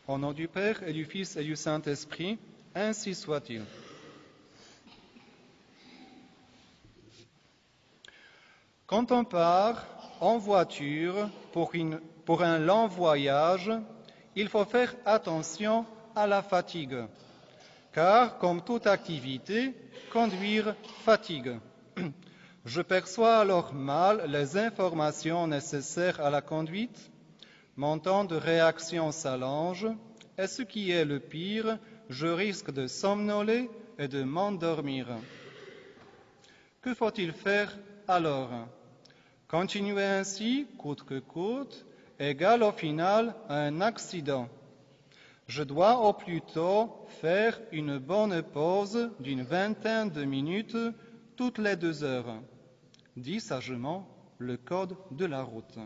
Au nom du Père et du Fils et du Saint-Esprit, ainsi soit-il. Quand on part en voiture pour un long voyage, il faut faire attention à la fatigue, car comme toute activité, conduire fatigue. Je perçois alors mal les informations nécessaires à la conduite, mon temps de réaction s'allonge, et ce qui est le pire, je risque de somnoler et de m'endormir. Que faut-il faire alors? Continuer ainsi, coûte que coûte, égale au final à un accident. Je dois au plus tôt faire une bonne pause d'une vingtaine de minutes toutes les 2 heures, dit sagement le code de la route.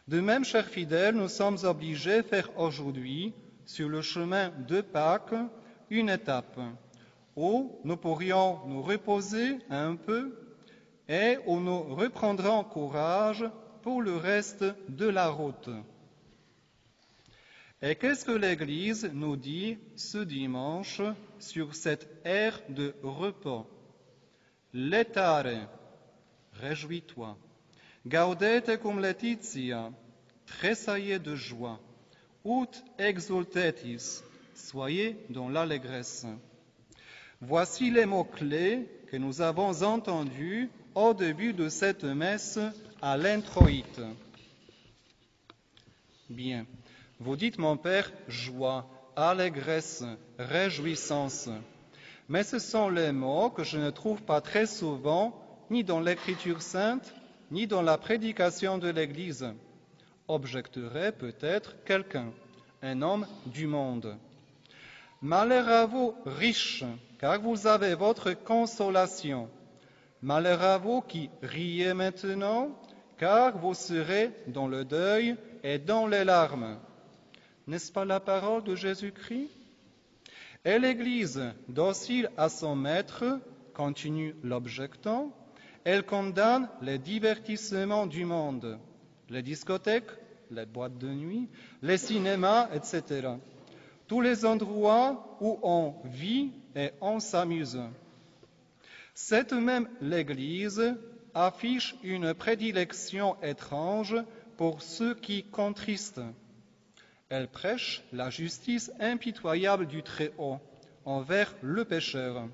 De même, chers fidèles, nous sommes obligés de faire aujourd'hui, sur le chemin de Pâques, une étape où nous pourrions nous reposer un peu et où nous reprendrons courage pour le reste de la route. Et qu'est-ce que l'Église nous dit ce dimanche sur cette ère de repos? Laetare, réjouis-toi. Gaudete cum laetitia, tressaillez de joie. Ut exultetis, soyez dans l'allégresse. Voici les mots-clés que nous avons entendus au début de cette messe à l'introïte. Bien, vous dites, mon Père, joie, allégresse, réjouissance. Mais ce sont les mots que je ne trouve pas très souvent, ni dans l'Écriture sainte, ni dans la prédication de l'Église. Objecterait peut-être quelqu'un, un homme du monde. Malheur à vous, riches, car vous avez votre consolation. Malheur à vous qui riez maintenant, car vous serez dans le deuil et dans les larmes. N'est-ce pas la parole de Jésus-Christ? Et l'Église, docile à son maître, continue l'objectant, elle condamne les divertissements du monde, les discothèques, les boîtes de nuit, les cinémas, etc. Tous les endroits où on vit et on s'amuse. Cette même l'Église affiche une prédilection étrange pour ceux qui contristent. Elle prêche la justice impitoyable du Très-Haut envers le pécheur.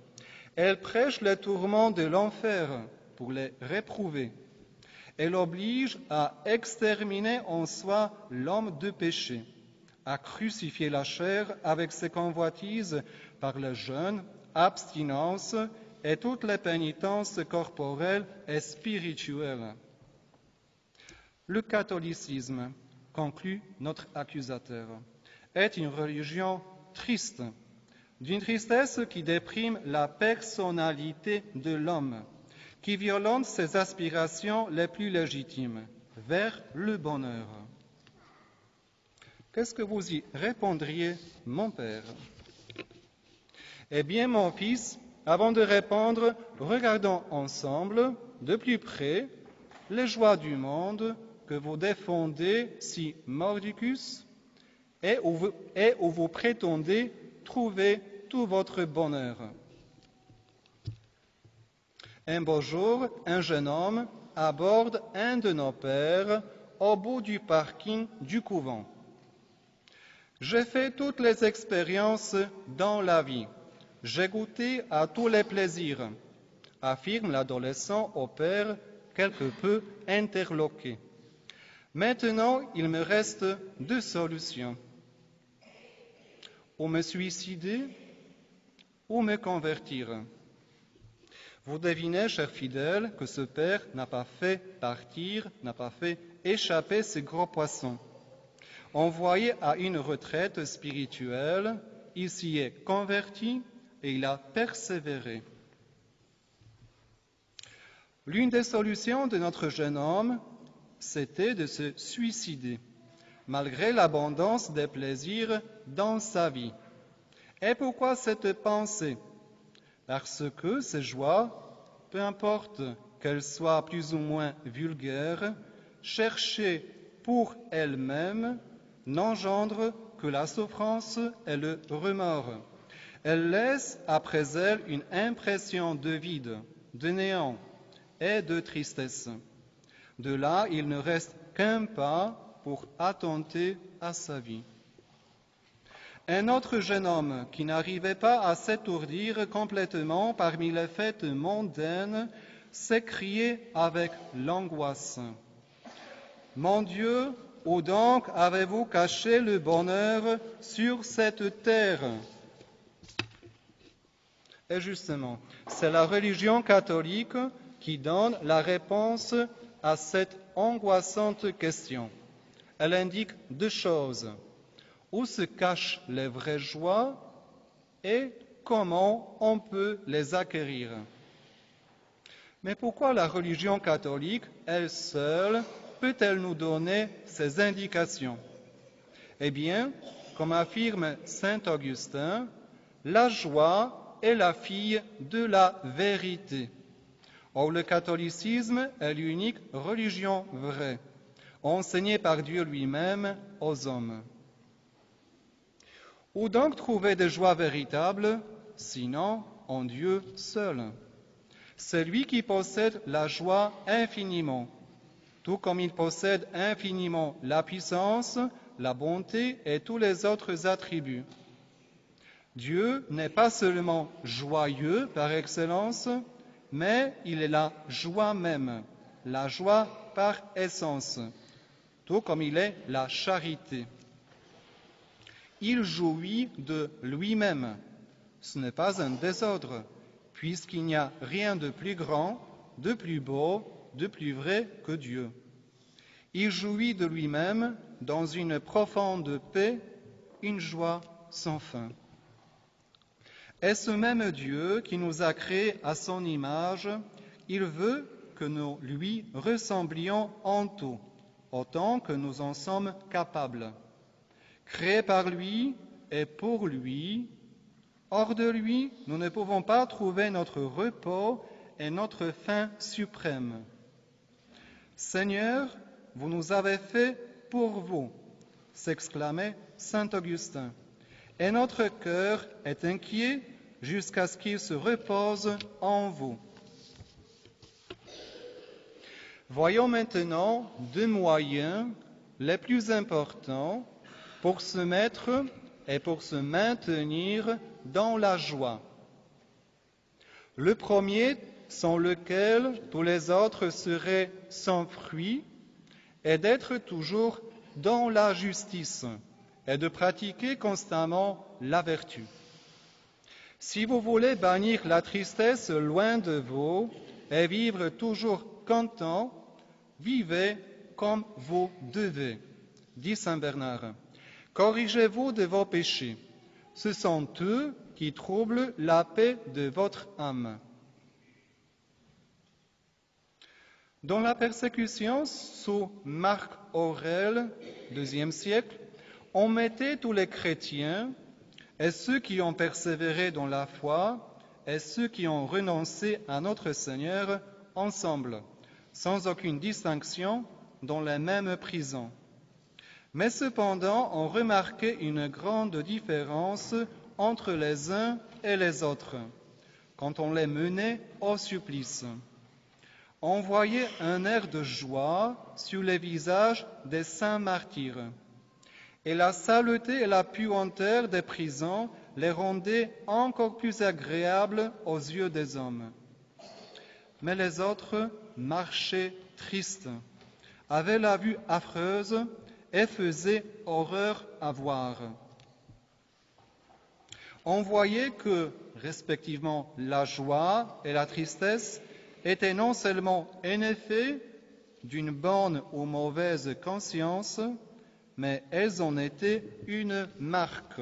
Elle prêche les tourments de l'enfer pour les réprouver. Elle oblige à exterminer en soi l'homme de péché, à crucifier la chair avec ses convoitises par le jeûne, abstinence et toutes les pénitences corporelles et spirituelles. Le catholicisme, conclut notre accusateur, est une religion triste, d'une tristesse qui déprime la personnalité de l'homme, qui violente ses aspirations les plus légitimes vers le bonheur. Qu'est-ce que vous y répondriez, mon Père? Eh bien, mon Fils, avant de répondre, regardons ensemble, de plus près, les joies du monde que vous défendez si mordicus et où vous prétendez trouver tout votre bonheur. Un beau jour, un jeune homme aborde un de nos pères au bout du parking du couvent. J'ai fait toutes les expériences dans la vie. J'ai goûté à tous les plaisirs, affirme l'adolescent au père quelque peu interloqué. Maintenant, il me reste 2 solutions. Ou me suicider, ou me convertir. Vous devinez, chers fidèles, que ce père n'a pas fait partir, n'a pas fait échapper ces gros poissons. Envoyé à une retraite spirituelle, il s'y est converti et il a persévéré. L'une des solutions de notre jeune homme, c'était de se suicider, malgré l'abondance des plaisirs dans sa vie. Et pourquoi cette pensée? Parce que ces joies, peu importe qu'elles soient plus ou moins vulgaires, cherchées pour elles-mêmes, n'engendrent que la souffrance et le remords. Elle laisse après elle une impression de vide, de néant et de tristesse. De là, il ne reste qu'un pas pour attenter à sa vie. Un autre jeune homme qui n'arrivait pas à s'étourdir complètement parmi les fêtes mondaines s'écriait avec l'angoisse. « Mon Dieu, où donc avez-vous caché le bonheur sur cette terre ?» Et justement, c'est la religion catholique qui donne la réponse à cette angoissante question. Elle indique deux choses. Où se cachent les vraies joies et comment on peut les acquérir. Mais pourquoi la religion catholique, elle seule, peut-elle nous donner ces indications? Eh bien, comme affirme saint Augustin, la joie est la fille de la vérité. Or, le catholicisme est l'unique religion vraie, enseignée par Dieu lui-même aux hommes. Où donc trouver des joies véritables, sinon en Dieu seul? C'est lui qui possède la joie infiniment, tout comme il possède infiniment la puissance, la bonté et tous les autres attributs. Dieu n'est pas seulement joyeux par excellence, mais il est la joie même, la joie par essence, tout comme il est la charité. Il jouit de lui-même. Ce n'est pas un désordre, puisqu'il n'y a rien de plus grand, de plus beau, de plus vrai que Dieu. Il jouit de lui-même dans une profonde paix, une joie sans fin. Et ce même Dieu qui nous a créés à son image, il veut que nous lui ressemblions en tout, autant que nous en sommes capables. Créés par lui et pour lui, hors de lui, nous ne pouvons pas trouver notre repos et notre fin suprême. Seigneur, vous nous avez fait pour vous, s'exclamait saint Augustin, et notre cœur est inquiet jusqu'à ce qu'il se repose en vous. Voyons maintenant deux moyens les plus importants pour se mettre et pour se maintenir dans la joie. Le premier, sans lequel tous les autres seraient sans fruit, est d'être toujours dans la justice et de pratiquer constamment la vertu. Si vous voulez bannir la tristesse loin de vous et vivre toujours content, vivez comme vous devez, dit saint Bernard. Corrigez-vous de vos péchés. Ce sont eux qui troublent la paix de votre âme. Dans la persécution sous Marc Aurèle, IIe siècle, on mettait tous les chrétiens et ceux qui ont persévéré dans la foi et ceux qui ont renoncé à notre Seigneur ensemble, sans aucune distinction, dans les mêmes prisons. Mais cependant, on remarquait une grande différence entre les uns et les autres, quand on les menait au supplice. On voyait un air de joie sur les visages des saints martyrs, et la saleté et la puanteur des prisons les rendaient encore plus agréables aux yeux des hommes. Mais les autres marchaient tristes, avaient la vue affreuse et faisaient horreur à voir. On voyait que, respectivement, la joie et la tristesse étaient non seulement un effet d'une bonne ou mauvaise conscience, mais elles en étaient une marque.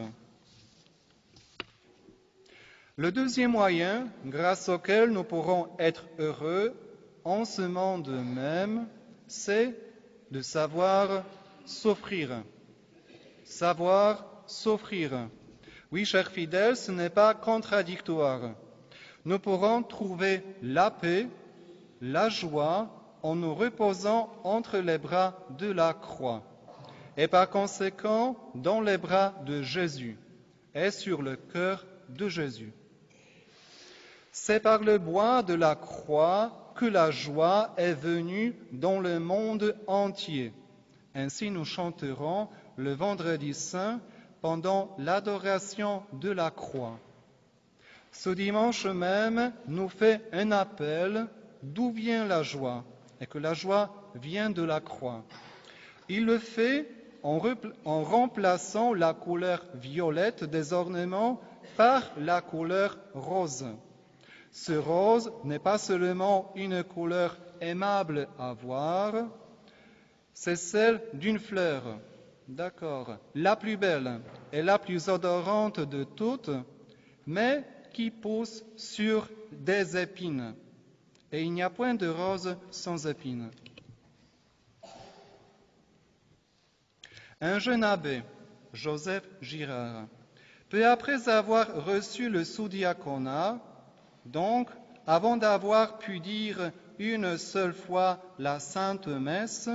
Le deuxième moyen, grâce auquel nous pourrons être heureux en ce monde même, c'est de savoir s'offrir. Savoir s'offrir. Oui, chers fidèles, ce n'est pas contradictoire. Nous pourrons trouver la paix, la joie, en nous reposant entre les bras de la croix. et par conséquent dans les bras de Jésus et sur le cœur de Jésus. C'est par le bois de la croix que la joie est venue dans le monde entier. Ainsi nous chanterons le vendredi saint pendant l'adoration de la croix. Ce dimanche même nous fait un appel d'où vient la joie et que la joie vient de la croix. Il le fait en remplaçant la couleur violette des ornements par la couleur rose. Ce rose n'est pas seulement une couleur aimable à voir, c'est celle d'une fleur, d'accord, la plus belle et la plus odorante de toutes, mais qui pousse sur des épines. Et il n'y a point de rose sans épines. Un jeune abbé, Joseph Girard, peu après avoir reçu le sous-diaconat, donc avant d'avoir pu dire une seule fois la Sainte Messe,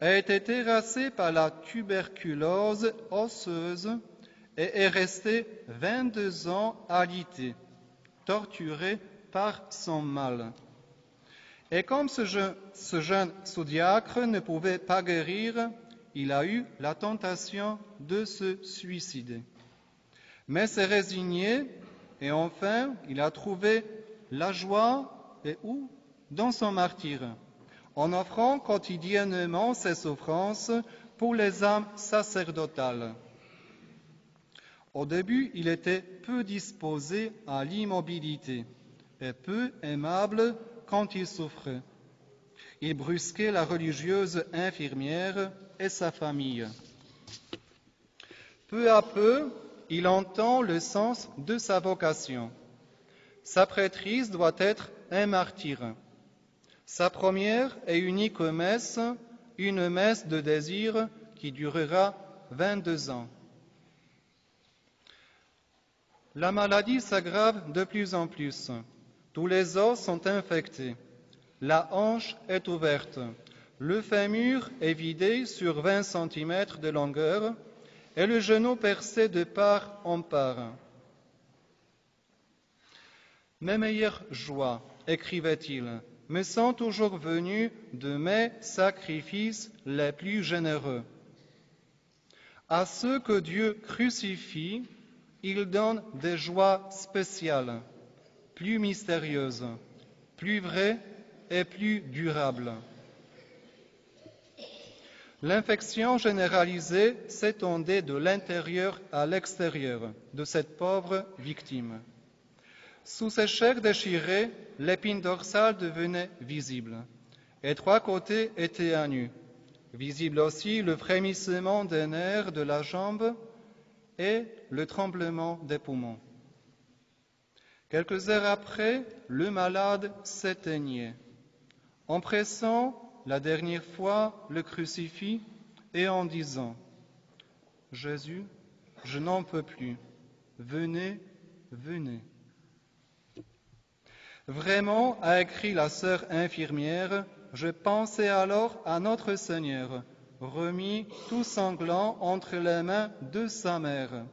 a été terrassé par la tuberculose osseuse et est resté 22 ans alité, torturé par son mal. Et comme ce jeune sous-diacre ne pouvait pas guérir, il a eu la tentation de se suicider. Mais s'est résigné et enfin, il a trouvé la joie, et où? Dans son martyre, en offrant quotidiennement ses souffrances pour les âmes sacerdotales. Au début, il était peu disposé à l'immobilité et peu aimable quand il souffrait. Il brusquait la religieuse infirmière et sa famille. Peu à peu, il entend le sens de sa vocation. Sa prêtrise doit être un martyr. Sa première et unique messe, une messe de désir qui durera 22 ans. La maladie s'aggrave de plus en plus. Tous les os sont infectés. La hanche est ouverte. Le fémur est vidé sur 20 cm de longueur et le genou percé de part en part. Mes meilleures joies, écrivait-il, me sont toujours venues de mes sacrifices les plus généreux. À ceux que Dieu crucifie, il donne des joies spéciales, plus mystérieuses, plus vraies et plus durables. L'infection généralisée s'étendait de l'intérieur à l'extérieur de cette pauvre victime. Sous ses chairs déchirées, l'épine dorsale devenait visible, et 3 côtés étaient à nu. Visible aussi le frémissement des nerfs de la jambe et le tremblement des poumons. Quelques heures après, le malade s'éteignait. En pressant la dernière fois le crucifix et en disant « Jésus, je n'en peux plus, venez, venez ». Vraiment, a écrit la sœur infirmière, je pensais alors à notre Seigneur, remis tout sanglant entre les mains de sa mère,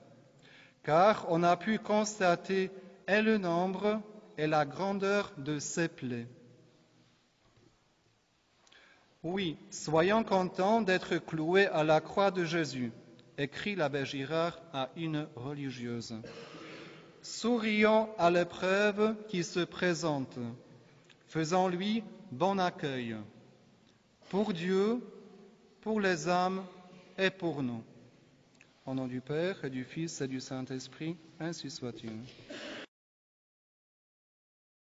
car on a pu constater et le nombre et la grandeur de ses plaies. Oui, soyons contents d'être cloués à la croix de Jésus, écrit l'abbé Girard à une religieuse. Sourions à l'épreuve qui se présente, faisons-lui bon accueil, pour Dieu, pour les âmes et pour nous. Au nom du Père et du Fils et du Saint-Esprit, ainsi soit-il.